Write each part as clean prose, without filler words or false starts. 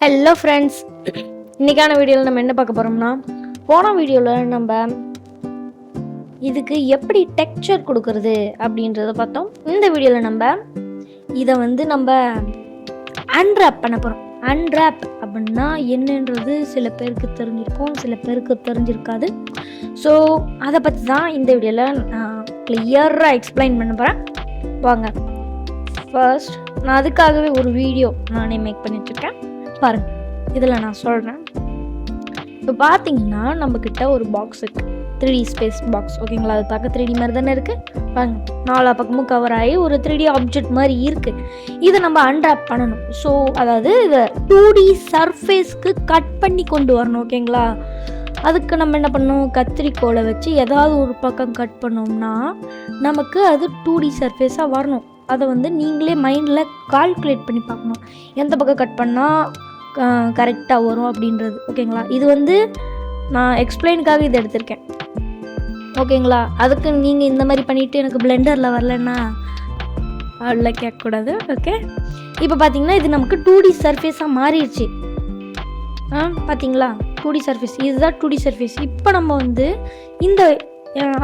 Hello friends, இன்றைக்கான வீடியோவில் நம்ம என்ன பார்க்க போகிறோம்னா, போன வீடியோவில் நம்ம இதுக்கு எப்படி டெக்ஸ்சர் கொடுக்கறது அப்படின்றத பார்த்தோம். இந்த வீடியோவில் நம்ம இதை நம்ம அன்ராப் பண்ண போகிறோம். அன்ராப் அப்படின்னா என்னன்றது சில பேருக்கு தெரிஞ்சிருக்கும், சில பேருக்கு தெரிஞ்சிருக்காது. ஸோ அதை பற்றி தான் இந்த வீடியோவில் நான் கிளியராக எக்ஸ்பிளைன் பண்ண போகிறேன். வாங்க, ஃபர்ஸ்ட் நான் அதுக்காகவே ஒரு வீடியோ நானே மேக் பண்ணி வச்சுருக்கேன், பாருங்கள். இதில் நான் சொல்கிறேன். இப்போ பார்த்தீங்கன்னா நம்மக்கிட்ட ஒரு பாக்ஸ் இருக்குது, 3D ஸ்பேஸ் பாக்ஸ். ஓகேங்களா, அது பார்க்க 3D மாதிரி தானே இருக்குது. பாருங்கள், 4 பக்கமும் கவர் ஆகி ஒரு 3D ஆப்ஜெக்ட் மாதிரி இருக்குது. இதை நம்ம அன்ராப் பண்ணணும். ஸோ அதாவது இதை 2D சர்ஃபேஸ்க்கு கட் பண்ணி கொண்டு வரணும். ஓகேங்களா, அதுக்கு நம்ம என்ன பண்ணணும், கத்திரிக்கோலை வச்சு ஏதாவது ஒரு பக்கம் கட் பண்ணோம்னா நமக்கு அது 2D சர்ஃபேஸாக வரணும். அதை நீங்களே மைண்டில் கால்குலேட் பண்ணி பார்க்கணும், எந்த பக்கம் கட் பண்ணால் கரெக்டாக வரும் அப்படின்றது. ஓகேங்களா, இது நான் எக்ஸ்பிளைனுக்காக இதை எடுத்திருக்கேன். ஓகேங்களா, அதுக்கு நீங்கள் இந்த மாதிரி பண்ணிவிட்டு எனக்கு பிளெண்டரில் வரலன்னா அதில் கேட்கக்கூடாது. ஓகே, இப்போ பார்த்தீங்கன்னா இது நமக்கு 2D சர்ஃபேஸாக மாறிடுச்சு. பார்த்தீங்களா, 2D சர்ஃபேஸ், இதுதான் 2D சர்ஃபேஸ். இப்போ நம்ம இந்த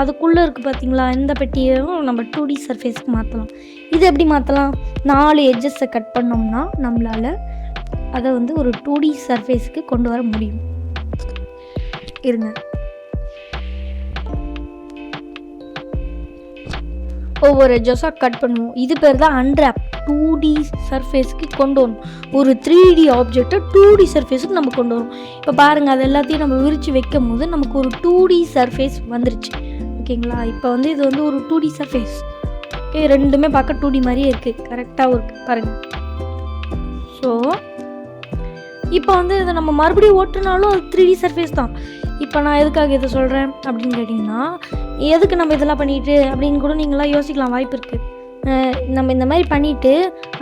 அதுக்குள்ளே இருக்குது பார்த்தீங்களா, இந்த பெட்டியும் நம்ம 2D சர்ஃபேஸ்க்கு மாற்றலாம். இது எப்படி மாற்றலாம், 4 எட்ஜஸை கட் பண்ணோம்னா நம்மளால் அதை ஒரு 2D சர்ஃபேஸ்க்கு கொண்டு வர முடியும். இருங்க, ஒவ்வொரு எட்ஜஸாக கட் பண்ணுவோம். இது பேர் தான் அன்ராப். 2D சர்ஃபேஸ்க்கு கொண்டு வரணும். ஒரு 3D ஆப்ஜெக்டை 2D சர்ஃபேஸுக்கு நம்ம கொண்டு வரோம். இப்போ பாருங்கள், அது எல்லாத்தையும் நம்ம விரித்து வைக்கும் போது நமக்கு ஒரு 2D சர்ஃபேஸ் வந்துருச்சு. ஓகேங்களா, இப்போ இது ஒரு 2D சர்ஃபேஸ். ஓகே, ரெண்டுமே பார்க்க 2D மாதிரியே இருக்குது, கரெக்டாகவும் இருக்குது பாருங்கள். ஸோ இப்போ இதை நம்ம மறுபடியும் ஓட்டுனாலும் அது 3D சர்ஃபேஸ் தான். இப்போ நான் எதுக்காக இதை சொல்கிறேன் அப்படின்னு கேட்டிங்கன்னா, எதுக்கு நம்ம இதெல்லாம் பண்ணிட்டு அப்படின்னு கூட நீங்களாம் யோசிக்கலாம், வாய்ப்பு இருக்குது. நம்ம இந்த மாதிரி பண்ணிவிட்டு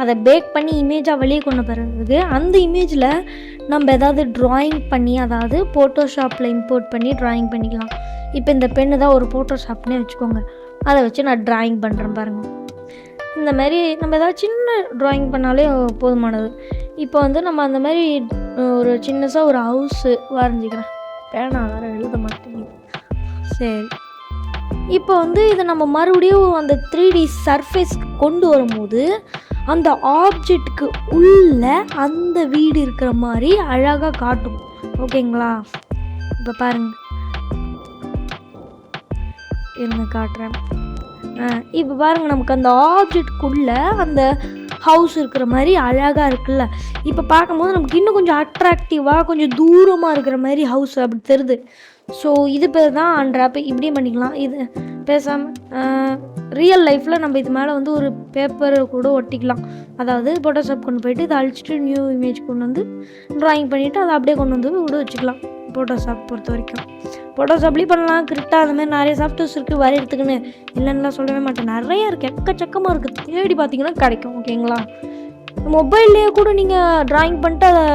அதை பேக் பண்ணி இமேஜாக வெளியே கொண்டு போகிறதுக்கு அந்த இமேஜில் நம்ம ஏதாவது ட்ராயிங் பண்ணி, அதாவது ஃபோட்டோஷாப்பில் இம்போர்ட் பண்ணி ட்ராயிங் பண்ணிக்கலாம். இப்போ இந்த பெண்ணு தான் ஒரு ஃபோட்டோஷாப்னே வச்சுக்கோங்க, அதை வச்சு நான் ட்ராயிங் பண்ணுறேன் பாருங்கள். இந்த மாதிரி நம்ம ஏதாவது சின்ன ட்ராயிங் பண்ணாலே போதுமானது. இப்போ நம்ம அந்த மாதிரி ஒரு சின்னதாக ஒரு ஹவுஸு வரைஞ்சிக்கிறேன். பேனா வேறு எழுத மாட்டேங்குது. சரி, இப்போ இதை நம்ம மறுபடியும் அந்த 3D சர்ஃபேஸ்க்கு கொண்டு வரும்போது அந்த ஆப்ஜெக்டுக்கு உள்ள அந்த வீடு இருக்கிற மாதிரி அழகாக காட்டும். ஓகேங்களா, இப்போ பாருங்கள், என்ன காட்டுறேன். இப்போ பாருங்கள், நமக்கு அந்த ஆப்ஜெக்டுக்குள்ளே அந்த ஹவுஸ் இருக்கிற மாதிரி அழகாக இருக்குல்ல. இப்போ பார்க்கும்போது நமக்கு இன்னும் கொஞ்சம் அட்ராக்டிவாக, கொஞ்சம் தூரமாக இருக்கிற மாதிரி ஹவுஸ் அப்படி தெரியுது. ஸோ இது பேர் தான் அன்ராப். இப்படியும் பண்ணிக்கலாம். இது பேசாமல் ரியல் லைஃப்பில் நம்ம இது மேலே ஒரு பேப்பரை கூட ஒட்டிக்கலாம். அதாவது ஃபோட்டோஷாப் கொண்டு போயிட்டு இதை அழிச்சிட்டு நியூ இமேஜ் கொண்டு ட்ராயிங் பண்ணிவிட்டு அதை அப்படியே கொண்டு கூட வச்சுக்கலாம். ஃபோட்டோஷாப் பொறுத்த வரைக்கும் ஃபோட்டோஷாப்லேயும் பண்ணலாம், கிரிட்டா அந்த மாதிரி நிறைய சாஃப்ட்வேர்ஸ் இருக்குது வரையறதுக்குன்னு. இல்லைன்னா சொல்லவே மாட்டேன், நிறையா இருக்குது, எக்கச்சக்கமாக இருக்குது. தேடி பார்த்தீங்கன்னா கிடைக்கும். ஓகேங்களா, மொபைல்லையே கூட நீங்கள் ட்ராயிங் பண்ணிட்டு அதை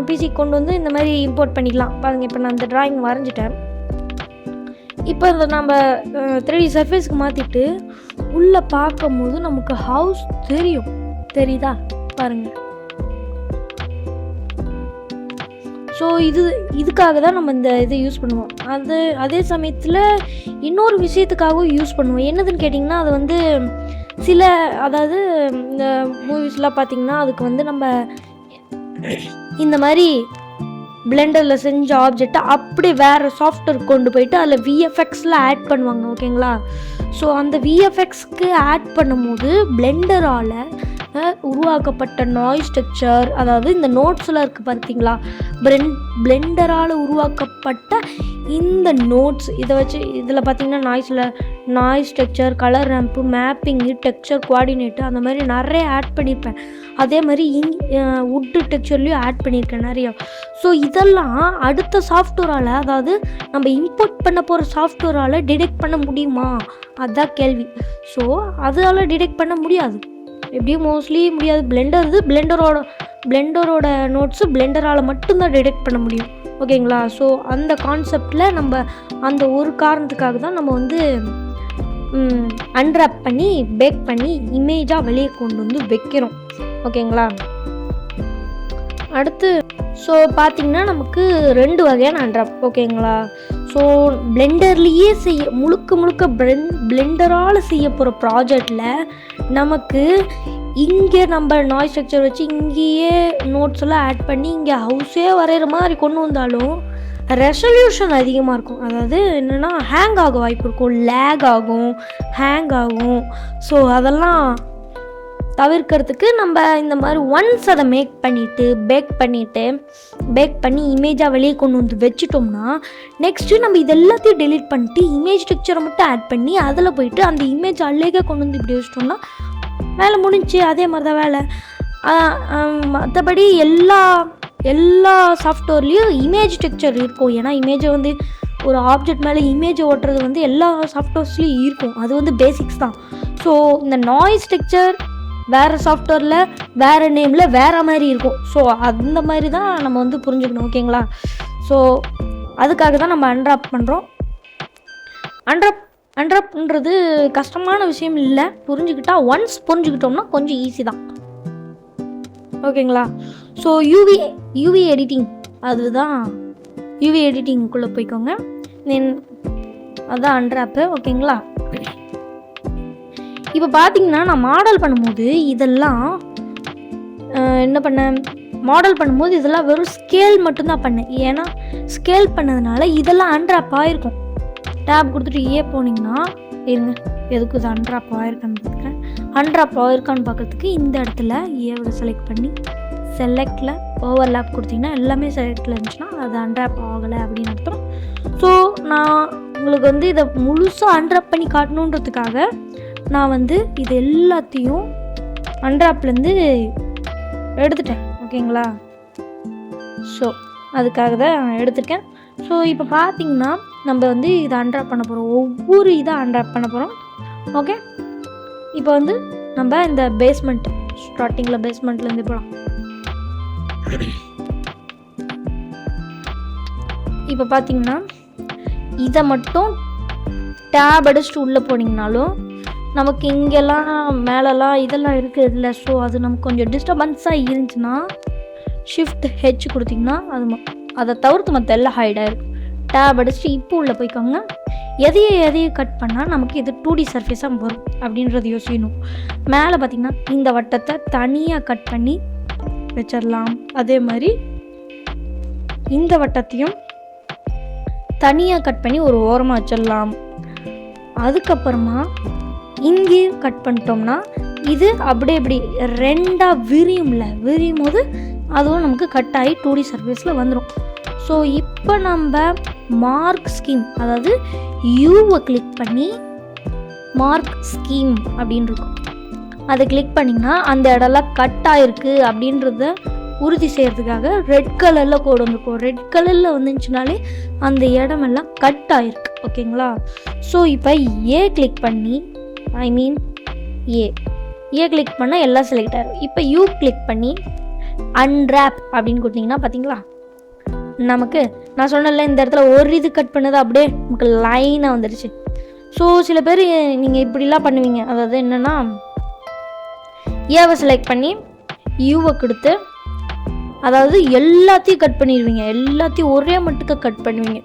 பிசிக்கு கொண்டு இந்த மாதிரி இம்போர்ட் பண்ணிக்கலாம். பாருங்கள், இப்போ நான் இந்த ட்ராயிங் வரைஞ்சிட்டேன். இப்போ நம்ம 3D சர்ஃபேஸ்க்கு மாற்றிட்டு உள்ளே பார்க்கும் போது நமக்கு ஹவுஸ் தெரியும். தெரியுதா பாருங்கள். ஸோ இதுக்காக தான் நம்ம இந்த இதை யூஸ் பண்ணுவோம். அதே சமயத்தில் இன்னொரு விஷயத்துக்காகவும் யூஸ் பண்ணுவோம். என்னதுன்னு கேட்டிங்கன்னா, அது சில, அதாவது இந்த மூவிஸ்லாம் பார்த்திங்கன்னா அதுக்கு நம்ம இந்த மாதிரி பிளெண்டரில் செஞ்ச ஆப்ஜெக்டை அப்படியே வேறு சாஃப்ட்வேர் கொண்டு போயிட்டு அதில் விஎஃப்எக்ஸில் ஆட் பண்ணுவாங்க. ஓகேங்களா, ஸோ அந்த விஎஃப்எக்ஸ்க்கு ஆட் பண்ணும்போது பிளெண்டரால் உருவாக்கப்பட்ட நாய்ஸ் டெக்ஸ்சர், அதாவது இந்த நோட்ஸ்லாம் இருக்குது பார்த்தீங்களா, பிளெண்டரால் உருவாக்கப்பட்ட இந்த நோட்ஸ், இதை வச்சு இதில் பார்த்தீங்கன்னா noise texture, colour ramp, mapping, texture coordinate, அந்த மாதிரி நிறைய ஆட் பண்ணியிருப்பேன். அதே மாதிரி வுட்டு டெக்ஸ்சர்லேயும் ஆட் பண்ணியிருக்கேன் நிறையா. ஸோ இதெல்லாம் அடுத்த சாஃப்ட்வேரால், அதாவது நம்ம இம்போர்ட் பண்ண போகிற சாஃப்ட்வேரால் டிடெக்ட் பண்ண முடியுமா, அதுதான் கேள்வி. ஸோ அதால் டிடெக்ட் பண்ண முடியாது, எப்படியும் மோஸ்ட்லி முடியாது. பிளெண்டரோட நோட்ஸு பிளெண்டரால் மட்டும்தான் டிடெக்ட் பண்ண முடியும். ஓகேங்களா, ஸோ அந்த கான்செப்டில் நம்ம அந்த ஒரு காரணத்துக்காக தான் நம்ம அன்ராப் பண்ணி பேக் பண்ணி இமேஜாக வெளியே கொண்டு வைக்கிறோம். ஓகேங்களா, அடுத்து ஸோ பார்த்திங்கன்னா நமக்கு 2 வகையான அன்ட்ராப் ஓகேங்களா. ஸோ பிளெண்டர்லேயே முழுக்க பிளெண்டரால் செய்ய போகிற ப்ராஜெக்டில் நமக்கு இங்கே நம்ம நாய்ஸ் ஸ்ட்ரக்சர் வச்சு இங்கேயே நோட்ஸ் எல்லாம் ஆட் பண்ணி இங்கே ஹவுஸே வரைகிற மாதிரி கொண்டு வந்தாலும் ரெசல்யூஷன் அதிகமாக இருக்கும். அதாவது என்னென்னா ஹேங் ஆக வாய்ப்பு இருக்கும், லேக் ஆகும், ஹேங் ஆகும். ஸோ அதெல்லாம் தவிர்க்கிறதுக்கு நம்ம இந்த மாதிரி ஒன்ஸ் அதை பேக் பண்ணி இமேஜாக வெளியே கொண்டு வந்து வச்சுட்டோம்னா நெக்ஸ்ட்டு நம்ம இது எல்லாத்தையும் டெலீட் பண்ணிட்டு இமேஜ் ஸ்ட்ரக்சரை மட்டும் ஆட் பண்ணி அதில் போயிட்டு அந்த இமேஜ் அழகாக கொண்டு வந்து இப்படி வச்சிட்டோம்னா வேலை முடிஞ்சு. அதே மாதிரி தான் வேலை. மற்றபடி எல்லா சாஃப்ட்வேர்லேயும் இமேஜ் ஸ்ட்ரக்சர் இருக்கும். ஏன்னா இமேஜை வந்து ஒரு ஆப்ஜெக்ட் மேலே இமேஜை ஓட்டுறது வந்து எல்லா சாஃப்ட்வேர்ஸ்லேயும் இருக்கும். அது வந்து பேசிக்ஸ் தான். ஸோ இந்த நாய்ஸ் ஸ்ட்ரக்சர் வேறு சாஃப்ட்வேரில் வேறு நேமில் வேறு மாதிரி இருக்கும். ஸோ அந்த மாதிரி தான் நம்ம வந்து புரிஞ்சுக்கணும் ஓகேங்களா. ஸோ அதுக்காக தான் நம்ம அன்ட்ராப் பண்ணுறோம். அன்ட்ராப்ன்றது கஷ்டமான விஷயம் இல்லை, ஒன்ஸ் புரிஞ்சுக்கிட்டோம்னா கொஞ்சம் ஈஸி தான் ஓகேங்களா. ஸோ யூவி எடிட்டிங், அதுதான் யூவி எடிட்டிங்குள்ளே போய்க்கோங்க. அதுதான் அன்ட்ராப்பு ஓகேங்களா. இப்போ பார்த்தீங்கன்னா நான் மாடல் பண்ணும்போது இதெல்லாம் இதெல்லாம் வெறும் ஸ்கேல் மட்டும்தான் பண்ணேன். ஏன்னா ஸ்கேல் பண்ணதுனால இதெல்லாம் அன்ட்ராப் ஆகிருக்கும். டேப் கொடுத்துட்டு போனீங்கன்னா இருங்க, எதுக்கு இது அன்ட்ராப் ஆகிருக்கான்னு பார்க்குறேன். அன்ட்ராப் ஆகிருக்கான்னு பார்க்கறதுக்கு இந்த இடத்துல ஏவை செலக்ட் பண்ணி செலக்டில் ஓவர்லேப் கொடுத்தீங்கன்னா எல்லாமே செலக்டில் இருந்துச்சுன்னா அது அன்ட்ராப் ஆகலை அப்படின்னு அர்த்தம். ஸோ நான் உங்களுக்கு வந்து இதை முழுசாக அன்ட்ராப் பண்ணி காட்டணுன்றதுக்காக நான் வந்து இது எல்லாத்தையும் அன்ட்ராப்லேருந்து எடுத்துட்டேன் ஓகேங்களா. ஸோ அதுக்காக தான் எடுத்துருக்கேன். ஸோ இப்போ பார்த்தீங்கன்னா நம்ம வந்து இதை அன்ட்ராப் பண்ண போகிறோம், ஒவ்வொரு இதை அன்ட்ராப் பண்ண போகிறோம் ஓகே. இப்போ வந்து நம்ம இந்த பேஸ்மெண்ட்லேருந்து போகலாம். இப்போ பார்த்தீங்கன்னா இதை மட்டும் டேப் அடிச்சுட்டு உள்ளே போனீங்கனாலும் நமக்கு இங்கெல்லாம் மேலெல்லாம் இதெல்லாம் இருக்குது இல்லை. ஸோ அது நமக்கு கொஞ்சம் டிஸ்டர்பன்ஸாக இருந்துச்சுன்னா ஷிஃப்ட் ஹெச் கொடுத்திங்கன்னா அதை தவிர்த்து மற்ற எல்லாம் ஹைடாக இருக்கும். டேப் அடிச்சுட்டு இப்போ உள்ளே போய்க்கோங்க. எதையும் கட் பண்ணால் நமக்கு இது 2D சர்ஃபேஸாக வரும் அப்படின்றது யோசிக்கணும். மேலே பார்த்திங்கன்னா இந்த வட்டத்தை தனியாக கட் பண்ணி வச்சிடலாம். அதே மாதிரி இந்த வட்டத்தையும் தனியாக கட் பண்ணி ஒரு ஓரமாக வச்சிடலாம். அதுக்கப்புறமா இங்கேயும் கட் பண்ணிட்டோம்னா இது அப்படியே இப்படி ரெண்டாக விரியும் போது அதுவும் நமக்கு கட் ஆகி 2D சர்ஃபேஸில் வந்துடும். ஸோ இப்போ நம்ம மார்க் ஸ்கீம், அதாவது யூவை கிளிக் பண்ணி மார்க் ஸ்கீம் அப்படின்னு இருக்கும். அதை கிளிக் பண்ணிங்கன்னா அந்த இடம்லாம் கட் ஆகிருக்கு அப்படின்றத உறுதி செய்கிறதுக்காக ரெட் கலரில் கோடு வந்துருக்கும். ரெட் கலரில் வந்துச்சுனாலே அந்த இடமெல்லாம் கட் ஆகிருக்கு ஓகேங்களா. ஸோ இப்போ கிளிக் பண்ணி ஏ கிளிக் பண்ணால் எல்லாம் செலக்ட் ஆகிடும். இப்போ யூ கிளிக் பண்ணி அன்ராப் அப்படின்னு கொடுத்தீங்கன்னா பார்த்தீங்களா நமக்கு நான் சொன்னல இந்த இடத்துல ஒரு இது கட் பண்ணது அப்படியே நமக்கு லைனாக வந்துடுச்சு. ஸோ சில பேர் நீங்கள் இப்படிலாம் பண்ணுவீங்க. அதாவது என்னென்னா ஏவை செலக்ட் பண்ணி யூவை கொடுத்து அதாவது எல்லாத்தையும் கட் பண்ணிடுவீங்க, எல்லாத்தையும் ஒரே மட்டுக்கு கட் பண்ணுவீங்க.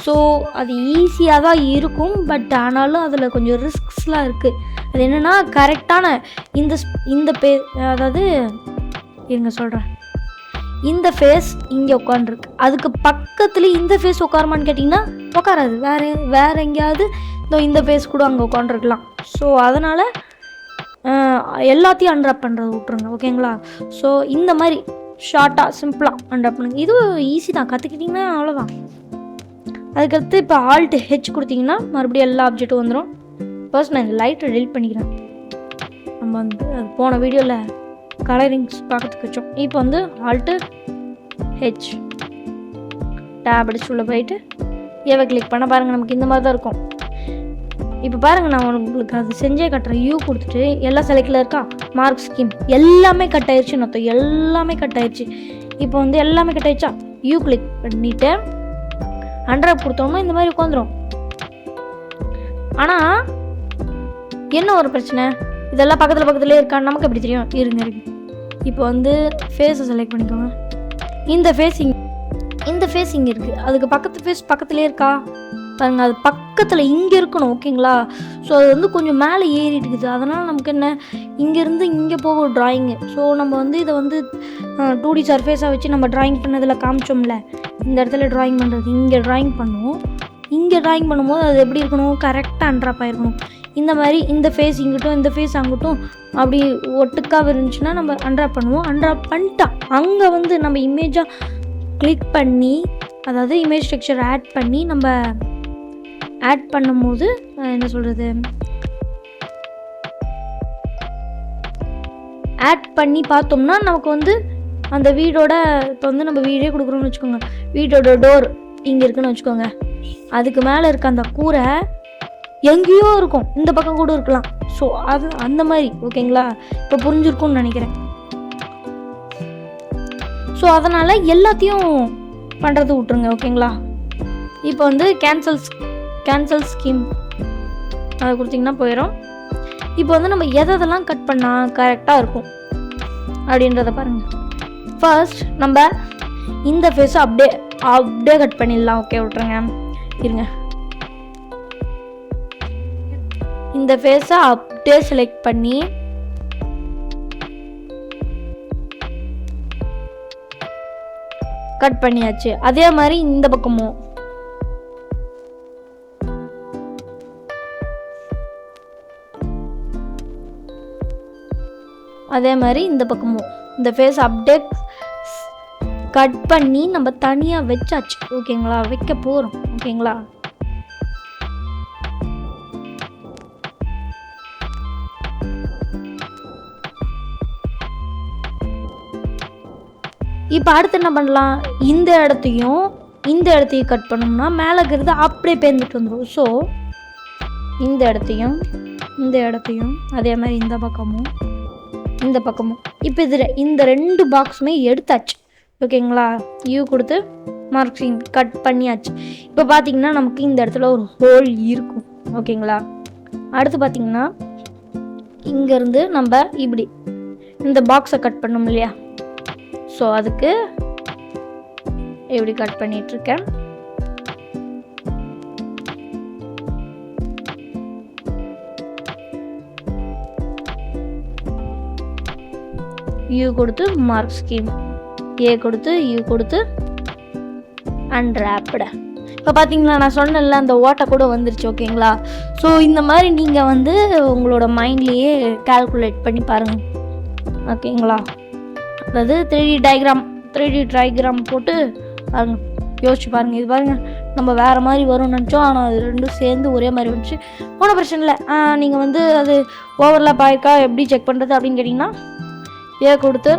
ஸோ அது ஈஸியாக தான் இருக்கும், பட் ஆனாலும் அதில் கொஞ்சம் ரிஸ்க்ஸ்லாம் இருக்குது. அது என்னென்னா கரெக்டான இந்த அதாவது இருங்க சொல்கிறேன், இந்த ஃபேஸ் இங்கே உட்காந்துருக்கு, அதுக்கு பக்கத்தில் இந்த ஃபேஸ் உட்காருமான்னு கேட்டிங்கன்னா உட்காராது. வேறு எங்கேயாவது இந்த ஃபேஸ் கூட அங்கே உட்காந்துருக்கலாம். ஸோ அதனால் எல்லாத்தையும் அன்ராப் பண்ணுறது விட்ருங்க ஓகேங்களா. ஸோ இந்த மாதிரி ஷார்ட்டாக சிம்பிளாக அன்ராப் பண்ணுங்க. இதுவும் ஈஸி தான், கற்றுக்கிட்டிங்கன்னா அவ்வளோதான். அதுக்கடுத்து இப்போ ஆல்ட் ஹெச் கொடுத்தீங்கன்னா மறுபடியும் எல்லா ஆப்ஜெக்ட்டும் வந்துடும். ஃபர்ஸ்ட் நான் இந்த லைட்டை டெலிட் பண்ணிக்கிறேன். நம்ம வந்து அது போன வீடியோவில் கலரிங்ஸ் பார்க்கறதுக்கு வச்சோம். இப்போ வந்து ஆல்ட்டு ஹெச் டேப் அடிச்சு உள்ள போயிட்டு ஏவை கிளிக் பண்ண பாருங்கள், நமக்கு இந்த மாதிரி தான் இருக்கும். இப்போ பாருங்கள், நான் உங்களுக்கு அது செஞ்சே கட்டுறேன். யூ கொடுத்துட்டு எல்லாம் செலக்டில் இருக்கா, மார்க் ஸ்கீம் எல்லாமே கட் ஆயிடுச்சுன்னு அர்த்தம். எல்லாமே கட் ஆயிடுச்சு. இப்போ வந்து எல்லாமே கட் ஆயிடுச்சா, யூ கிளிக் பண்ணிவிட்டு அன்ராப் கொடுத்தோம்னா இந்த மாதிரி உட்காந்துரும். ஆனால் என்ன ஒரு பிரச்சனை, இதெல்லாம் பக்கத்துலேயே இருக்கான்னு நமக்கு எப்படி தெரியும்? இருங்க இப்போ வந்து ஃபேஸை செலக்ட் பண்ணிக்கோங்க. இந்த ஃபேஸ் இங்கே இருக்குது, அதுக்கு பக்கத்துலேயே இருக்கா பாருங்கள், அது பக்கத்தில் இங்கே இருக்கணும். ஓகேங்களா? ஸோ அது வந்து கொஞ்சம் மேலே ஏறிட்டு இருக்குது. அதனால் நமக்கு என்ன, இங்கேருந்து இங்கே போகும் ட்ராயிங்கு. ஸோ நம்ம வந்து இதை வந்து 2D சர்ஃபேஸாக வச்சு நம்ம ட்ராயிங் பண்ணதில் காமிச்சோம்ல, இந்த இடத்துல ட்ராயிங் பண்ணுறது, இங்கே ட்ராயிங் பண்ணுவோம். இங்கே ட்ராயிங் பண்ணும்போது அது எப்படி இருக்கணும், கரெக்டாக அன்ட்ராப் ஆகிருக்கணும். இந்த மாதிரி இந்த ஃபேஸ் இங்கிட்டும் இந்த ஃபேஸ் அங்கிட்டும் அப்படி ஒட்டுக்காக இருந்துச்சுன்னா நம்ம அன்ட்ராப் பண்ணுவோம். அன்ட்ராப் பண்ணிட்டா அங்கே வந்து நம்ம இமேஜாக கிளிக் பண்ணி, அதாவது இமேஜ் டெக்ஸ்சர் ஆட் பண்ணி, நம்ம ஆட் பண்ணும்போது என்ன சொல்கிறது, ஆட் பண்ணி பார்த்தோம்னா நமக்கு வந்து அந்த வீடோட, இப்போ வந்து நம்ம வீடே கொடுக்குறோம்னு வச்சுக்கோங்க, வீடோட டோர் இங்கே இருக்குன்னு வச்சுக்கோங்க, அதுக்கு மேலே இருக்க அந்த கூரை எங்கேயோ இருக்கும், இந்த பக்கம் கூட இருக்கலாம். ஸோ அது அந்த மாதிரி. ஓகேங்களா? இப்போ புரிஞ்சிருக்கும்னு நினைக்கிறேன். ஸோ அதனால் எல்லாத்தையும் பண்ணுறது விட்ருங்க. ஓகேங்களா? இப்போ வந்து கேன்சல் ஸ்கீம் அதை கொடுத்திங்கன்னா போயிடும். இப்போ வந்து நம்ம எதெல்லாம் கட் பண்ணால் கரெக்டாக இருக்கும் அப்படின்றத பாருங்கள். ஃபர்ஸ்ட் நம்ம இந்த ஃபேஸை அப்படியே கட் பண்ணிடலாம். ஓகே, விட்ருங்க, இருங்க. இந்த ஃபேஸை அப்படியே செலக்ட் பண்ணி கட் பண்ணியாச்சு. அதே மாதிரி இந்த பக்கமும் இந்த ஃபேஸ் அப்படியே கட் பண்ணி நம்ம தனியாக வச்சாச்சு. ஓகேங்களா? வைக்க போகிறோம். ஓகேங்களா? இப்போ அடுத்து என்ன பண்ணலாம், இந்த இடத்தையும் கட் பண்ணோம்னா மேலே இருக்கிறது அப்படியே பேர்ந்துட்டு வந்துடும். ஸோ இந்த இடத்தையும் அதே மாதிரி இந்த பக்கமும் இப்போ இந்த 2 பாக்ஸுமே எடுத்தாச்சு. ஓகேங்களா? யூ கொடுத்து மார்க்கிங் கட் பண்ணியாச்சு. இப்போ பார்த்தீங்கன்னா நமக்கு இந்த இடத்துல ஒரு ஹோல் இருக்கும். ஓகேங்களா? அடுத்து பார்த்தீங்கன்னா இங்கேருந்து நம்ம இப்படி இந்த பாக்ஸை கட் பண்ணோம் இல்லையா, ஸோ அதுக்கு எப்படி கட் பண்ணிகிட்ருக்கேன். யூ கொடுத்து மார்க் ஸ்கீம், ஏ கொடுத்து யூ கொடுத்து அன்ராப்டு. இப்போ பார்த்தீங்களா, நான் சொன்னேன்ல அந்த ஓட்டை கூட வந்துருச்சு. ஓகேங்களா? ஸோ இந்த மாதிரி நீங்கள் வந்து உங்களோட மைண்ட்லேயே கால்குலேட் பண்ணி பாருங்கள். ஓகேங்களா? அதாவது 3D டயக்ராம் போட்டு பாருங்க, யோசிச்சு பாருங்கள். இது பாருங்கள், நம்ம வேறு மாதிரி வரும்னு நினச்சோம், ஆனால் அது ரெண்டும் சேர்ந்து ஒரே மாதிரி வந்துச்சு. ஒன்றும் பிரச்சனை இல்லை. நீங்கள் வந்து அது ஓவர்லாப் ஆயிருக்கா எப்படி செக் பண்ணுறது அப்படின்னு கேட்டிங்கன்னா, ஏ கொடுத்து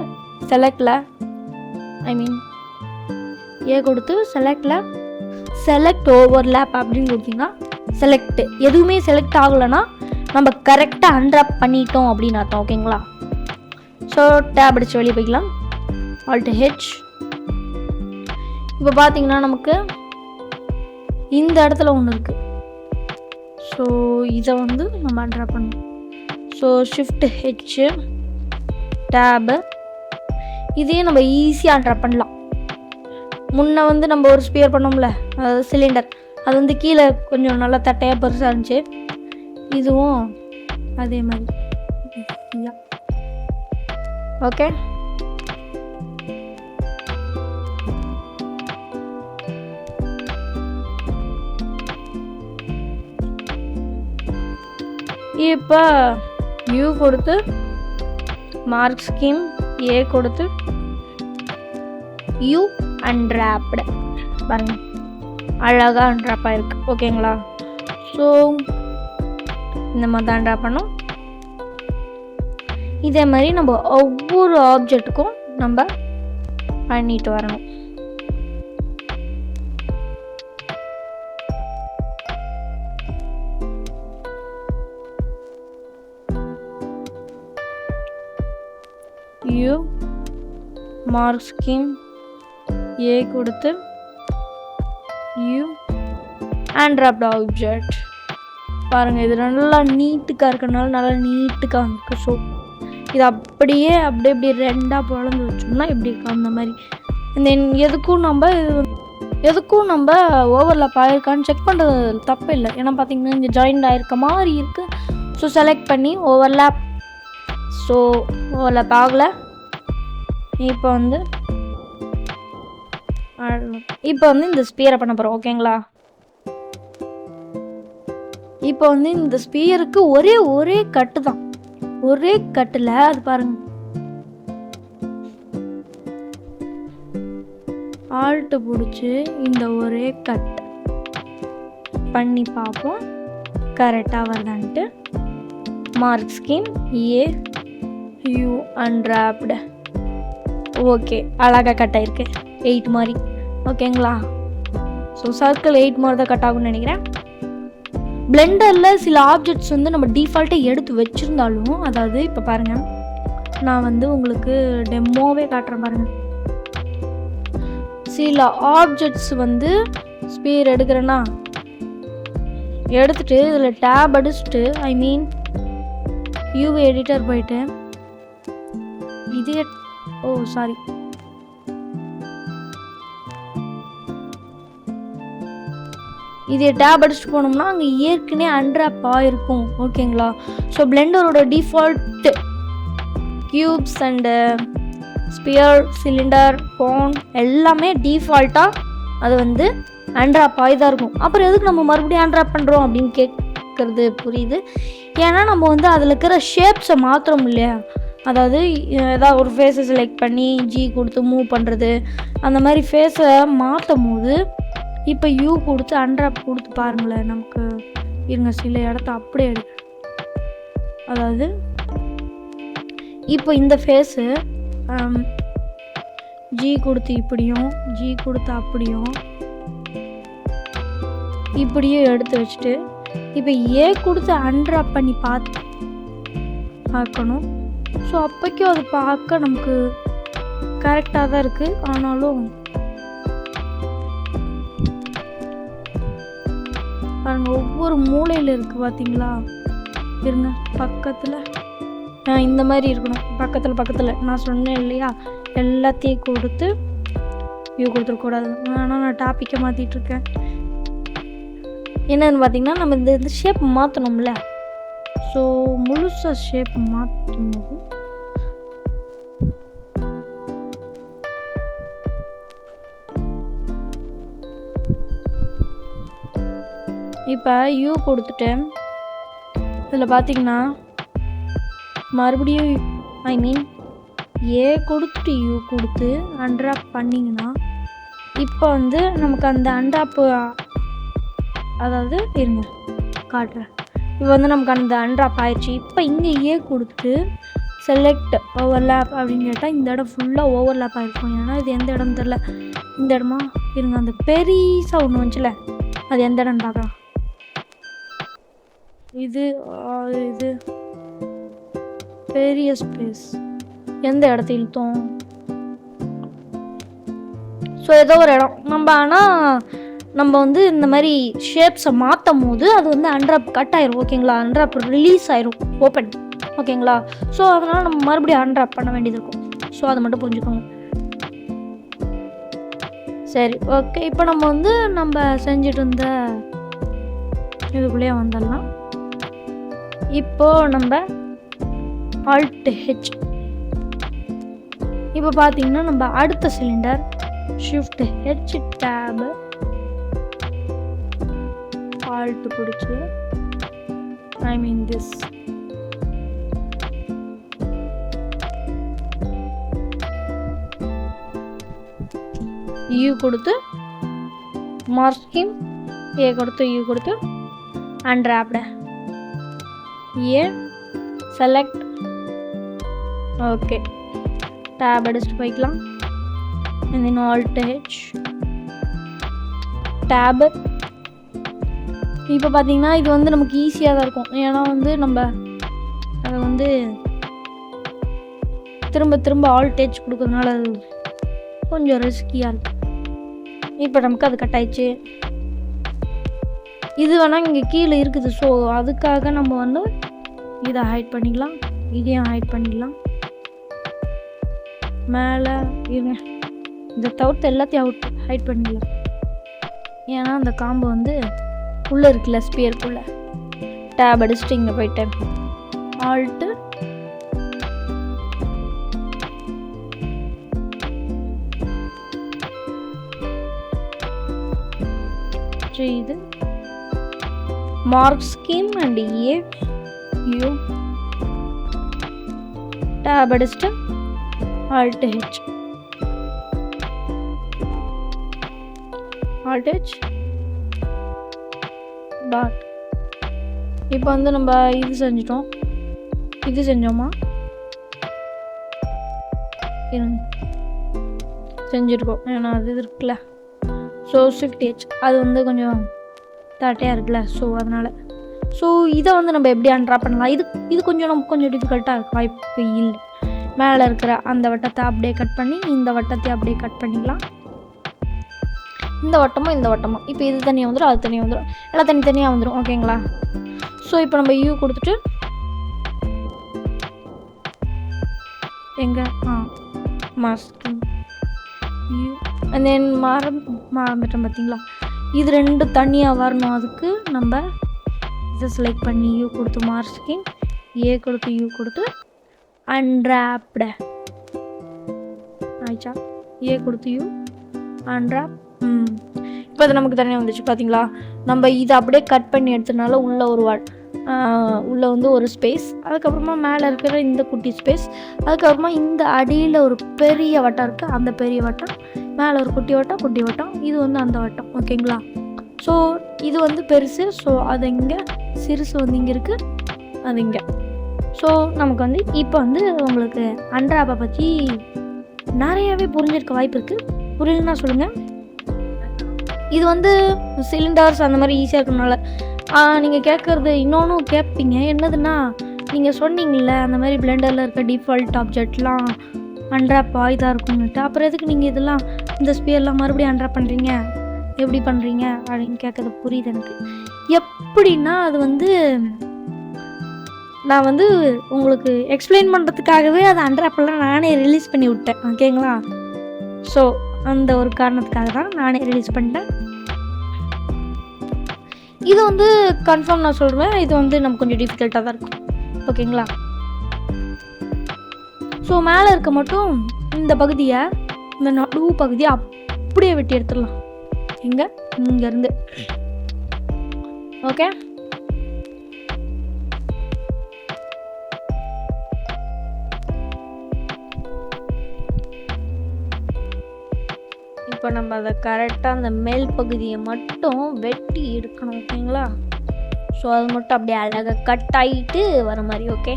செலக்ட் ஓவர்லாப் அப்படின்னு கொடுத்தீங்கன்னா செலக்ட், எதுவுமே செலக்ட் ஆகலைன்னா நம்ம கரெக்டாக அன்ராப் பண்ணிட்டோம் அப்படின்னு அர்த்தம். ஓகேங்களா? ஸோ டேப் அடித்து வெளியே போய்க்கலாம். Alt H. இப்போ பார்த்தீங்கன்னா நமக்கு இந்த இடத்துல ஒன்று இருக்குது. ஸோ இதை வந்து நம்ம அன்ராப் பண்ணணும். ஸோ Shift H டேபு, இதையே நம்ம ஈஸியாக அன்ராப் பண்ணலாம். முன்ன வந்து நம்ம ஒரு ஸ்பியர் பண்ணோம்ல, அதாவது சிலிண்டர், அது வந்து கீழே கொஞ்சம் நல்லா தட்டையாக பெருசாக இருந்துச்சு. இதுவும் அதே மாதிரி. ஓகே, இப்போ யூ கொடுத்து மார்க் ஸ்கீம், ஏ கொடுத்து யூ அன்ராப்டு. பாருங்க, அழகாக அன்ராப் ஆயிருக்கு. ஓகேங்களா? ஸோ இந்த மாதிரி தான் அன்ராப் பண்ணோம். இதே மாதிரி நம்ம ஒவ்வொரு ஆப்ஜெக்ட்டுக்கும் நம்ம பண்ணிட்டு வரணும். யூ மார்க் ஸ்கீம், ஏ கொடுத்து யூ அன்ராப்டு ஆப்ஜெக்ட். பாருங்கள், இது நல்லா நீட்டுக்காக இருக்கிறதுனால நல்லா நீட்டுக்காக வந்துருக்கு. ஸோ இது அப்படியே ரெண்டாக பிளந்து வச்சோம்னா எப்படி இருக்கும் அந்த மாதிரி. தென் எதுக்கும் நம்ம ஓவர்லாப் ஆகிருக்கான்னு செக் பண்ணுறது தப்பு இல்லை. ஏன்னா பார்த்தீங்கன்னா இங்கே ஜாயிண்ட் ஆகிருக்க மாதிரி இருக்குது. ஸோ செலக்ட் பண்ணி ஓவர்லாப். ஸோ ஓவர்லாப் ஆகலை. இப்போ வந்து இந்த ஸ்பியரை பண்ண போகிறோம். ஓகேங்களா? இப்போ வந்து இந்த ஸ்பியருக்கு ஒரே கட்டு தான். ஒரே கட்டில் அது பாருங்க, ஆல்ட்டு பிடிச்சி இந்த ஒரே கட் பண்ணி பார்ப்போம் கரெக்டாக வருதான்ட்டு. Mark seam AU unwrapped. Okay, அழகாக கட் ஆயிருக்கு 8 மாதிரி. ஓகேங்களா? ஸோ சர்க்கிள் 8 மாதிரி தான் கட் ஆகும்னு நினைக்கிறேன். பிளெண்டரில் சில ஆப்ஜெக்ட்ஸ் வந்து நம்ம டிஃபால்ட்டை எடுத்து வச்சுருந்தாலும், அதாவது இப்போ பாருங்கள், நான் வந்து உங்களுக்கு டெமோவே காட்டுறேன் பாருங்கள். சில ஆப்ஜெக்ட்ஸ் வந்து ஸ்பியர் எடுக்கிறேன்னா எடுத்துகிட்டு இதில் டேப் அடிச்சுட்டு UV எடிட்டர் போயிட்டு இதே டேப் அடிச்சுட்டு போனோம்னா அங்கே ஏற்கனவே அன்ராப் ஆகிருக்கும். ஓகேங்களா? ஸோ பிளெண்டரோட default cubes and sphere, cylinder, cone எல்லாமே டிஃபால்ட்டாக அது வந்து அன்ராப் ஆகி தான் இருக்கும். அப்புறம் எதுக்கு நம்ம மறுபடியும் அன்ராப் பண்ணுறோம் அப்படின்னு கேட்குறது புரியுது. ஏன்னா நம்ம வந்து அதில் இருக்கிற ஷேப்ஸை மாற்றுறோம் இல்லையா? அதாவது ஏதாவது ஒரு ஃபேஸை செலக்ட் பண்ணி G கொடுத்து மூவ் பண்ணுறது, அந்த மாதிரி ஃபேஸை மாற்றும் போது இப்போ U கொடுத்து அன்ராப் கொடுத்து பாருங்களேன். நமக்கு இருங்க சில இடத்த அப்படியே எடுக்க. அதாவது இப்போ இந்த ஃபேஸு G கொடுத்து இப்படியும் G கொடுத்து அப்படியும் இப்படியும் எடுத்து வச்சுட்டு இப்போ A கொடுத்து அன்ராப் பண்ணி பார்க்கணும். ஸோ அப்போக்கும் அது பார்க்க நமக்கு கரெக்டாக தான் இருக்குது. ஆனாலும் பாருங்க, ஒவ்வொரு மூலையில் இருக்குது பார்த்தீங்களா? இருங்க பக்கத்தில் இந்த மாதிரி இருக்கணும். பக்கத்தில் நான் சொன்னேன் இல்லையா, எல்லாத்தையும் கொடுத்து வியூ கொடுத்துருக்கூடாது. ஆனால் நான் டாப்பிக்கை மாற்றிட்டுருக்கேன். என்னன்னு பார்த்தீங்கன்னா, நம்ம இந்த ஷேப் மாற்றணும்ல. ஸோ முழுசாக ஷேப் மாற்றணும். இப்போ U கொடுத்துட்டு இதில் பார்த்தீங்கன்னா மறுபடியும் A கொடுத்துட்டு U கொடுத்து அன்ராப் பண்ணிங்கன்னா இப்போ வந்து நமக்கு அந்த அன்ராப்பு, அதாவது இருங்க காட்டுறேன். இப்போ வந்து நமக்கு அந்த அன்ராப் ஆயிடுச்சு. இப்போ இங்கே A கொடுத்துட்டு செலக்ட் ஓவர்லேப் அப்படின்னு கேட்டால் இந்த இடம் ஃபுல்லாக ஓவர்லேப் ஆகிருக்கும். ஏன்னா இது எந்த இடம் தெரில. இந்த இடமா இருங்க, அந்த பெரிசாக ஒன்று வந்துச்சுல, அது எந்த இடம்னு பார்க்கலாம். இது பெரிய ஸ்பேஸ் எந்த இடத்த இழுத்தோம்? ஸோ ஏதோ ஒரு இடம் நம்ம. ஆனால் நம்ம வந்து இந்த மாதிரி ஷேப்ஸை மாற்றும் போது அது வந்து அன்ராப் கட் ஆயிரும். ஓகேங்களா? அன்ராப் ரிலீஸ் ஆயிரும் ஓப்பன். ஓகேங்களா? ஸோ அதனால் நம்ம மறுபடியும் அன்ராப் பண்ண வேண்டியது இருக்கும். ஸோ அதை மட்டும் புரிஞ்சுக்கோங்க. சரி, ஓகே. இப்போ நம்ம செஞ்சுட்டு இருந்த இதுக்குள்ளேயே வந்துடலாம். இப்போ நம்ம Alt H. இப்போ பார்த்தீங்கன்னா நம்ம அடுத்த cylinder Shift H tab Alt பிடிச்சி this U கொடுத்து மார்க்கிங் A கொடுத்து U கொடுத்து unwrapped A select. Okay, tab அடிச்சுட்டு போய்க்கலாம். then Alt H tab. இப்போ பார்த்தீங்கன்னா இது வந்து நமக்கு ஈஸியாக தான் இருக்கும். ஏன்னா வந்து நம்ம அதை வந்து திரும்ப Alt H கொடுக்கறதுனால அது கொஞ்சம் ரிஸ்கியாக இருக்கும். இப்போ நமக்கு அது கட் ஆயிடுச்சு. இது வேணால் இங்கே கீழே இருக்குது. ஸோ அதுக்காக நம்ம வந்து இதை ஹைட் பண்ணிக்கலாம், இதையும் ஹைட் பண்ணிக்கலாம். மேலே இருங்க, இதை தவிர்த்து எல்லாத்தையும் ஹைட் பண்ணிடலாம். ஏன்னா அந்த காம்பு வந்து உள்ளே இருக்குல்ல ஸ்பியருக்குள்ளே. டேப் அடிச்சுட்டு இங்கே போயிட்டேன். ஆல்ட்டு இது mark scheme and A U tab அடிச்சுட்டு ஆல்ட் ஹெச் டாட். இப்போ வந்து நம்ம இது செஞ்சிட்டோம். இது செஞ்சோமா? செஞ்சுருக்கோம். ஏன்னா அது இருக்குல்ல. ஸோ ஷிஃப்ட் ஹெச் அது வந்து கொஞ்சம் தட்டையாக இருக்குல்ல. ஸோ அதனால் இதை வந்து நம்ம எப்படி அன்ட்ராப் பண்ணலாம்? இது நமக்கு கொஞ்சம் டிஃபிகல்ட்டாக இருக்கும். வாய்ப்பு இல்லை. மேலே இருக்கிற அந்த வட்டத்தை அப்படியே கட் பண்ணி இந்த வட்டத்தையும் அப்படியே கட் பண்ணிக்கலாம். இந்த வட்டமும் இப்போ இது தனியாக வந்துடும், அது தனியாக வந்துடும், எல்லாம் தனித்தனியாக வந்துடும். ஓகேங்களா? ஸோ இப்போ நம்ம யூ கொடுத்துட்டு எங்கே மாஸ்கிங் யூ அண்ட் தென் மறந்துட்டோம் பார்த்தீங்களா? இது ரெண்டு தனியாக வரணும். அதுக்கு நம்ம இதை செலக்ட் பண்ணி யூ கொடுத்து மாஸ்கிங், ஏ கொடுத்து யூ கொடுத்து அன்ராப்டு ஆயிடுச்சா? ஏ கொடுத்து யூ அன்ராப். இப்போ அது நமக்கு தனியாக வந்துச்சு பார்த்தீங்களா? நம்ம இதை அப்படியே கட் பண்ணி எடுத்தனால உள்ளே வந்து ஒரு ஸ்பேஸ், அதுக்கப்புறமா மேலே இருக்கிற இந்த குட்டி ஸ்பேஸ், அதுக்கப்புறமா இந்த அடியில் ஒரு பெரிய வட்டம் இருக்குது, அந்த பெரிய வட்டம், மேலே ஒரு குட்டி வட்டம், இது வந்து அந்த வட்டம். ஓகேங்களா? ஸோ இது வந்து பெருசு. ஸோ அது இங்கே, சிறுசு வந்து இங்கே இருக்குது, அது இங்கே. ஸோ நமக்கு வந்து இப்போ வந்து உங்களுக்கு அன்ராப்பை பற்றி நிறையாவே புரிஞ்சிருக்க வாய்ப்பு இருக்குது. புரியலன்னா சொல்லுங்கள். இது வந்து சிலிண்டர்ஸ் அந்த மாதிரி ஈஸியாக இருக்கனால நீங்கள் கேட்குறது இன்னொன்று கேட்பீங்க. என்னதுன்னா, நீங்கள் சொன்னீங்கள்ல அந்த மாதிரி பிளெண்டரில் இருக்க டிஃபால்ட் ஆப்ஜெக்ட்லாம் அன்ராப் ஆகிதான் இருக்கும்னுட்டு, அப்புறம் எதுக்கு நீங்கள் இதெல்லாம் இந்த ஸ்பியர்லாம் மறுபடியும் அன்ராப் பண்ணுறீங்க, எப்படி பண்ணுறீங்க அப்படின்னு கேட்குறது புரியுது எனக்கு. எப்படின்னா அது வந்து நான் வந்து உங்களுக்கு எக்ஸ்பிளைன் பண்ணுறதுக்காகவே அதை அன்ராப்பெல்லாம் நானே ரிலீஸ் பண்ணி விட்டேன். ஓகேங்களா? ஸோ அந்த ஒரு காரணத்துக்காக தான் நானே ரிலீஸ் பண்ணிட்டேன். இது வந்து கன்ஃபார்ம் நான் சொல்கிறேன், இது வந்து நமக்கு கொஞ்சம் டிஃபிகல்ட்டாக தான் இருக்கும். ஓகேங்களா? ஸோ மேலே இருக்க மட்டும் இந்த பகுதியை, இந்த நடுவு பகுதியை அப்படியே வெட்டி எடுத்துடலாம். இங்கேருந்து. ஓகே, இப்போ நம்ம அதை கரெக்டாக அந்த மேல் பகுதியை மட்டும் வெட்டி எடுக்கணும். ஓகேங்களா? ஸோ அது மட்டும் அப்படியே அழகாக கட் ஆகிட்டு வர மாதிரி. ஓகே,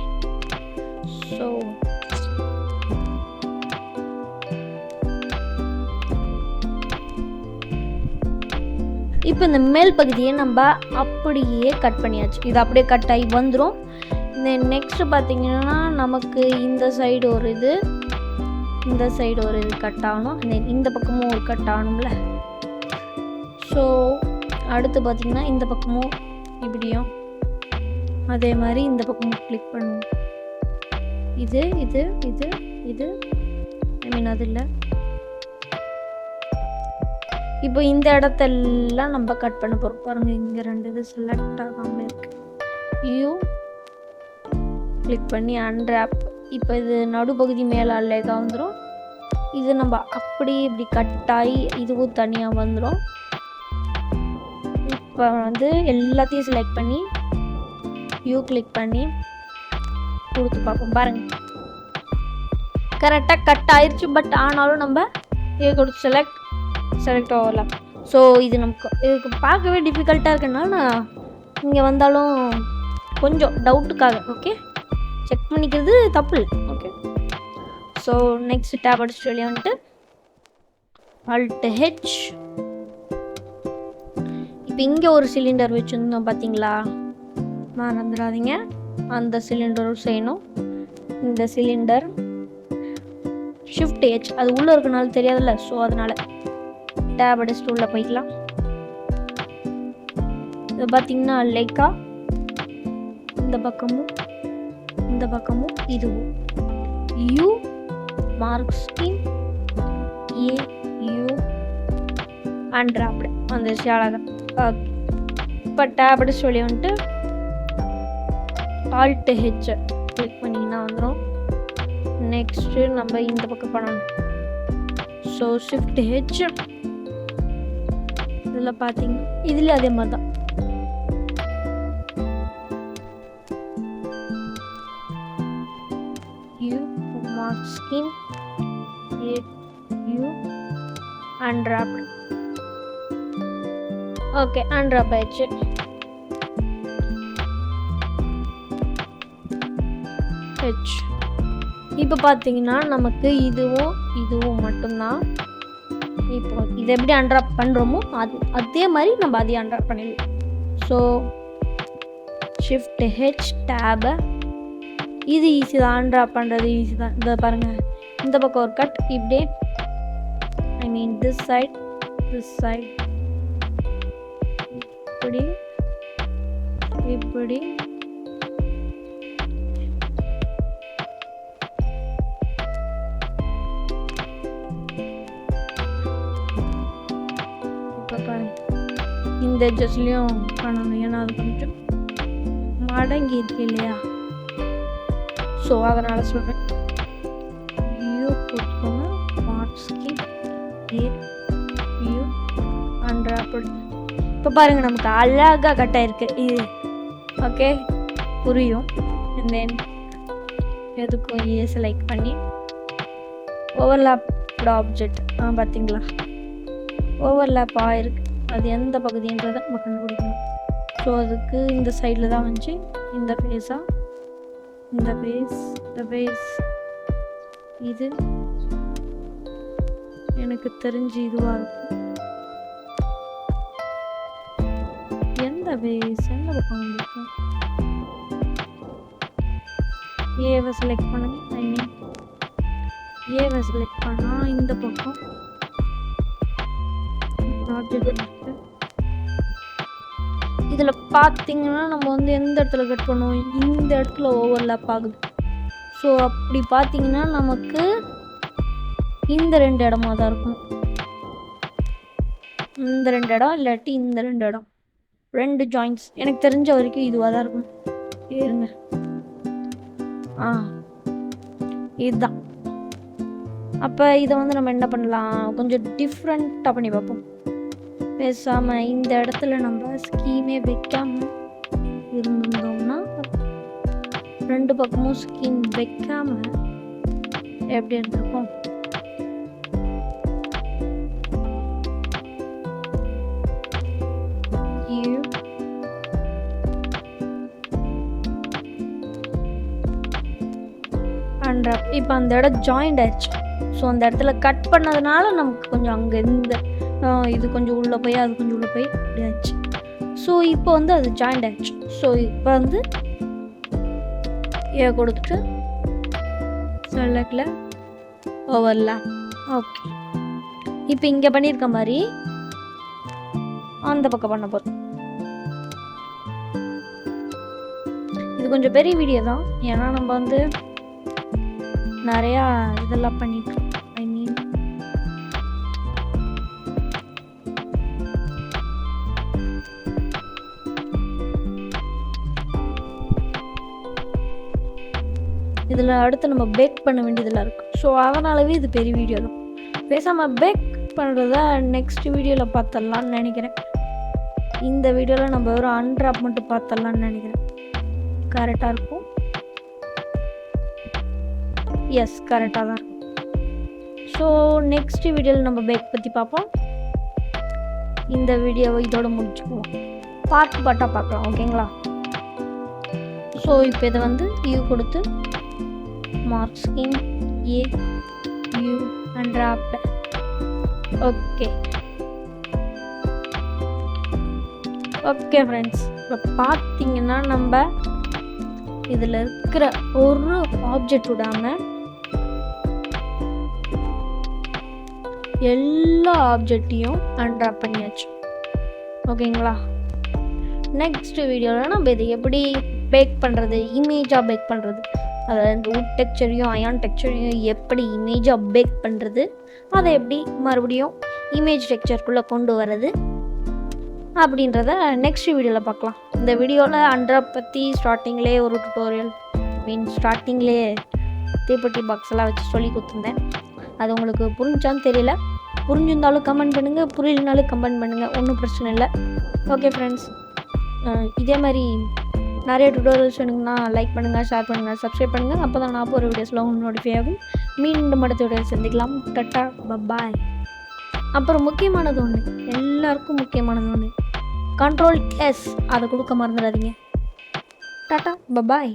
ஸோ இப்போ இந்த மேல் பகுதியை நம்ம அப்படியே கட் பண்ணியாச்சு. இது அப்படியே கட் ஆகி வந்துடும். நெக்ஸ்ட்டு பார்த்தீங்கன்னா நமக்கு இந்த சைடு ஒரு இது, இந்த சைடு ஒரு இது கட் ஆகணும், இந்த பக்கமும் ஒரு கட் ஆகணும்ல. ஸோ அடுத்து பார்த்திங்கன்னா இந்த பக்கமும் இப்படியும் அதே மாதிரி இந்த பக்கமும் கிளிக் பண்ணுவோம். இது இது இது இது ஐ மீன் அது இல்லை. இப்போ இந்த இடத்தெல்லாம் நம்ம கட் பண்ண போகிறோம். பாருங்கள், இங்கே ரெண்டு இது செலக்ட் ஆகாமல் இருக்கு. யூ கிளிக் பண்ணி அன்ராப். இப்போ இது நடுப்பகுதி மேலே அழகா வந்துடும். இது நம்ம அப்படியே இப்படி கட் ஆகி இதுவும் தனியாக வந்துடும். இப்போ வந்து எல்லாத்தையும் செலக்ட் பண்ணி யூ கிளிக் பண்ணி கொடுத்து பார்ப்போம். பாருங்கள், கரெக்டாக கட் ஆயிடுச்சு. பட் ஆனாலும் நம்ம ஏ கொடுத்து செலக்ட் ஆகலாம். ஸோ இது இதுக்கு பார்க்கவே டிஃபிகல்ட்டாக இருக்குனால நான் இங்கே வந்தாலும் கொஞ்சம் டவுட்டுக்காக ஓகே செக் பண்ணிக்கிறது தப்பு இல்லை. ஓகே, ஸோ நெக்ஸ்ட் டேப் அடிச்சுட்டு வெளியே வந்துட்டு ஆல்ட் ஹெச். இப்போ இங்கே ஒரு சிலிண்டர் வச்சுருந்தோம் பார்த்தீங்களா, மறந்துடாதீங்க அந்த சிலிண்டரும் செய்யணும். இந்த சிலிண்டர் ஷிஃப்ட் ஹெச், அது உள்ளே இருக்கனால தெரியாதுல்ல. ஸோ அதனால் டேப் அடிச்சுட்டு உள்ளே போய்க்கலாம். இது பார்த்தீங்கன்னா லைக்கா இந்த பக்கமும் இதுவும் யூ மார்க் ஸ்கீம் ஏ அன்ட்ராப்டு வந்துருச்சு அழகாக. இப்போ டேப் அடிச்சு சொல்லி வந்துட்டு Alt H கிளிக் பண்ணிங்கன்னா வந்துடும். நெக்ஸ்ட்டு நம்ம இந்த பக்கம் பண்ணணும். ஸோ Shift H இதில் பார்த்தீங்க இதில் அதே மாதிரி தான். Skin unwrapped. ஓகே அன்ராப் ஆயிடுச்சு. இப்போ பார்த்தீங்கன்னா நமக்கு இதுவும் மட்டும்தான். இப்போ இதை எப்படி அன்ராப் பண்ணுறோமோ அதே மாதிரி நம்ம அதையும் அன்ராப் பண்ணிடலாம். ஸோ Shift H டேபை இது ஈஸி தான், அன்ட்ராப் பண்ணுறது ஈஸி தான். இதை பாருங்கள், இந்த பக்கம் ஒரு கட் இப்படியே, ஐ மீன் திஸ் சைட் இப்படி இப்படி இப்போ பாருங்க இந்த எட்ஜஸ்லையும் பண்ணணும், ஏன்னா அது கொஞ்சம் மடங்கி இருக்கு இல்லையா. ஸோ அதனால் சொல்கிறேன், வியூ கொடுத்தோன்னா ஸ்கின் வியூ அன்ட்ராப்டு. இப்போ பாருங்கள் நமக்கு அழகாக கட் ஆயிருக்கு இது. ஓகே புரியும். தென் எதுக்கும் செலக்ட் பண்ணி ஓவர்லேப்டு ஆப்ஜெக்ட் பார்த்தீங்களா, ஓவர்லேப் ஆகிருக்கு. அது எந்த பகுதின்றதை நம்ம கண்டுபிடிக்கணும். ஸோ அதுக்கு இந்த சைடில் தான் வந்துச்சு, இந்த ஃபேஸாக இந்த பேஸ் இது எனக்கு தெரிஞ்சு இதுவாக இருக்கும். எந்த பக்கம் இருக்கும், ஏவை செலக்ட் பண்ணுங்க. ஐ மீன் ஏவை செலக்ட் பண்ணால் இந்த பக்கம் இதில் பார்த்தீங்கன்னா நம்ம வந்து எந்த இடத்துல கட் பண்ணுவோம், இந்த இடத்துல ஓவர்லேப் ஆகுது. ஸோ அப்படி பார்த்தீங்கன்னா நமக்கு இந்த 2 இடமா தான் இருக்கும். இந்த 2 இடம் இல்லாட்டி இந்த 2 இடம், 2 ஜாயின்ட்ஸ் எனக்கு தெரிஞ்ச வரைக்கும் இதுவாக தான் இருக்கும். இருங்க, இதுதான். அப்போ இதை வந்து நம்ம என்ன பண்ணலாம், கொஞ்சம் டிஃப்ரெண்ட்டாக பண்ணி பார்ப்போம். பேசாமல் இந்த இடத்துல நம்ம ஸ்கீமே வைக்காமல் இருந்திருந்தோம்னா, 2 பக்கமும் ஸ்கின் வைக்காமல் எப்படி இருந்திருக்கும். இப்போ அந்த இடம் ஜாயிண்ட் ஆயிடுச்சு. ஸோ அந்த இடத்துல கட் பண்ணதுனால நமக்கு கொஞ்சம் அங்கே இது கொஞ்சம் உள்ளே போய் அது கொஞ்சம் உள்ளே போய் இப்படி ஆச்சு. ஸோ இப்போ வந்து அது ஜாயிண்ட் ஆயிடுச்சு. ஸோ இப்போ வந்து கொடுத்துட்டு செலக்ட்ல ஓவர்லேப். ஓகே, இப்போ இங்கே பண்ணியிருக்க மாதிரி அந்த பக்கம் பண்ண போகிறோம். இது கொஞ்சம் பெரிய வீடியோ தான், ஏன்னா நம்ம வந்து நிறையா இதெல்லாம் பண்ணிட்டோம். ஐ மீன் இதில் அடுத்து நம்ம பேக் பண்ண வேண்டியதெல்லாம் இருக்குது. ஸோ அதனாலவே இது பெரிய வீடியோ தான். பேசாமல் பேக் பண்ணுறத நெக்ஸ்ட் வீடியோவில் பார்த்தரலான்னு நினைக்கிறேன். இந்த வீடியோவில் நம்ம ஒரு அன்ட்ராப் மட்டும் பார்த்தரலான்னு நினைக்கிறேன். கரெக்டாக இருக்கும். எஸ், கரெக்டாக தான் இருக்கும். ஸோ நெக்ஸ்ட் வீடியோவில் நம்ம பேக் பற்றி பார்ப்போம். இந்த வீடியோவை இதோட முடிச்சுக்குவோம். பார்ட்டாக பார்க்கலாம். ஓகேங்களா? ஸோ இப்போ இதை வந்து வியூ கொடுத்து mark skin view unwrapped. Okay friends, இப்போ பார்த்தீங்கன்னா நம்ம இதில் இருக்கிற ஒரு ஆப்ஜெக்ட் விடாமல் எல்லா ஆப்ஜெக்டையும் அன்ட்ராப் பண்ணியாச்சு. ஓகேங்களா? நெக்ஸ்ட் வீடியோவில் நம்ம இதை எப்படி பேக் பண்ணுறது, இமேஜாக பேக் பண்ணுறது, அதாவது இந்த வுட் டெக்ஸ்சரையும் அயான் டெக்ஸ்சரையும் எப்படி இமேஜாக பேக் பண்ணுறது, அதை எப்படி மறுபடியும் இமேஜ் டெக்ஸ்சருக்குள்ளே கொண்டு வர்றது அப்படின்றத நெக்ஸ்ட் வீடியோவில் பார்க்கலாம். இந்த வீடியோவில் அண்ட்ராப் பற்றி ஸ்டார்டிங்லேயே ஒரு டுட்டோரியல் ஸ்டார்டிங்லேயே தீப்பெட்டி பாக்ஸ் எல்லாம் வச்சு சொல்லி கொடுத்துருந்தேன். அது உங்களுக்கு புரிஞ்சான்னு தெரியல. புரிஞ்சிருந்தாலும் கமெண்ட் பண்ணுங்கள், புரியலனாலும் கமெண்ட் பண்ணுங்கள், ஒன்றும் பிரச்சனை இல்லை. ஓகே ஃப்ரெண்ட்ஸ், இதே மாதிரி நிறைய டுட்டோரியல்ஸ் வேணுங்கன்னா லைக் பண்ணுங்கள், ஷேர் பண்ணுங்கள், சப்ஸ்கிரைப் பண்ணுங்கள். அப்போ தான் நான் போகிற வீடியோஸில் உங்களுக்கு நோட்டிஃபை ஆகும். மீண்டும் அடுத்த வீடியோ சந்திக்கலாம். Ta-ta bye bye. அப்புறம் முக்கியமானது ஒன்று, எல்லாருக்கும் முக்கியமானது ஒன்று, Ctrl+S அதை கொடுக்க மறந்துடாதீங்க. Tata bye bye.